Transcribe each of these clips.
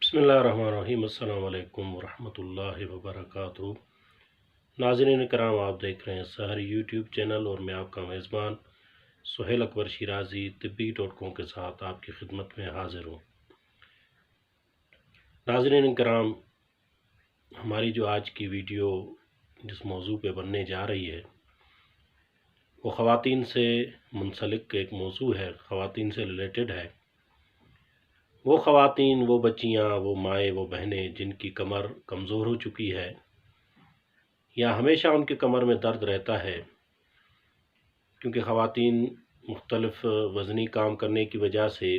बिस्मिल्लाहिर्रहमानिर्रहीम। अस्सलाम वालेकुम वरहमतुल्लाहि वबरकातुहू। नाज़रीन कराम, आप देख रहे हैं सहर यूट्यूब चैनल और मैं आपका मेज़बान सुहेल अकबर शिराजी तिब्बी.com के साथ आपकी खिदमत में हाज़िर हूँ। नाज़रीन कराम, हमारी जो आज की वीडियो जिस मौजू पे बनने जा रही है वो ख़वातीन से मुंसलिक एक मौजू है, ख़वातीन से रिलेटेड है। वो ख़वातीन, वो बच्चियाँ, वो माएँ, वो बहनें जिनकी कमर कमज़ोर हो चुकी है या हमेशा उनके कमर में दर्द रहता है, क्योंकि ख़वातीन मुख्तलिफ़ वज़नी काम करने की वजह से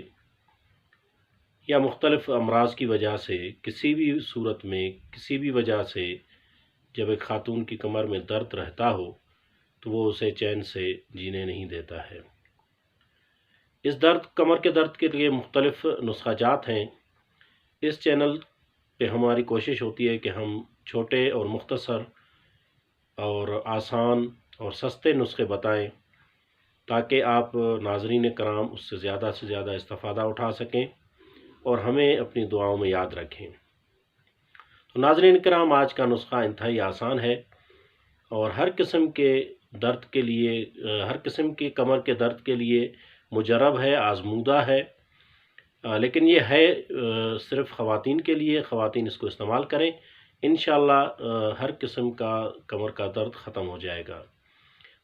या मुख्तलिफ़ अमराज़ की वजह से किसी भी सूरत में किसी भी वजह से जब एक खातून की कमर में दर्द रहता हो तो वो उसे चैन से जीने नहीं देता है। इस कमर के दर्द के लिए मुख्तलिफ़ नुस्ख़ाजात हैं। इस चैनल पे हमारी कोशिश होती है कि हम छोटे और मुख्तसर और आसान और सस्ते नुस्खे बताएं ताकि आप नाज़रीन कराम उससे ज़्यादा इस्तिफ़ादा उठा सकें और हमें अपनी दुआओं में याद रखें। तो नाज़रीन कराम, आज का नुस्खा इंतहाई आसान है और हर किस्म के दर्द के लिए, हर किस्म की कमर के दर्द के लिए मुजरब है, आज़मूदा है, लेकिन ये है सिर्फ़ ख़वातीन के लिए। ख़वातीन इसको इस्तेमाल करें, इंशाअल्लाह हर किस्म का कमर का दर्द ख़त्म हो जाएगा।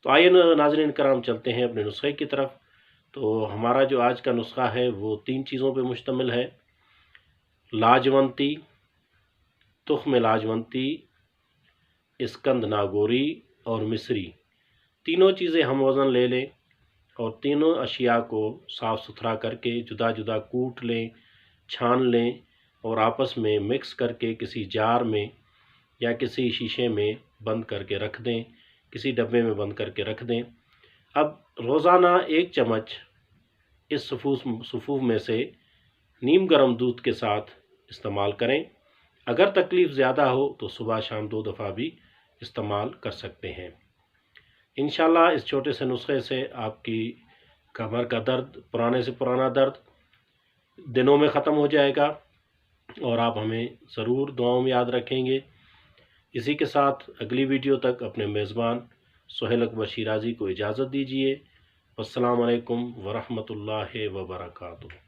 तो आइए नाज़रीन कराम, चलते हैं अपने नुस्खे की तरफ। तो हमारा जो आज का नुस्खा है वो 3 चीज़ों पे मुश्तमिल है: लाजवंती, तुख्म लाजवंती, इस्कंद नागौरी और मिस्री। तीनों चीज़ें हम वज़न ले लें और तीनों अशिया को साफ़ सुथरा करके जुदा जुदा कूट लें, छान लें और आपस में मिक्स करके किसी जार में या किसी शीशे में बंद करके रख दें, किसी डब्बे में बंद करके रख दें। अब रोज़ाना 1 चम्मच इस सफ़ूफ में से नीम गर्म दूध के साथ इस्तेमाल करें। अगर तकलीफ़ ज़्यादा हो तो सुबह शाम 2 दफ़ा भी इस्तेमाल कर सकते हैं। इंशाअल्लाह इस छोटे से नुस्खे से आपकी कमर का दर्द, पुराने से पुराना दर्द दिनों में ख़त्म हो जाएगा और आप हमें ज़रूर दुआओं में याद रखेंगे। इसी के साथ अगली वीडियो तक अपने मेज़बान सुहेल अकबर शिराजी को इजाज़त दीजिए। अस्सलामु अलैकुम वरहमतुल्लाहि वबरकातुहू।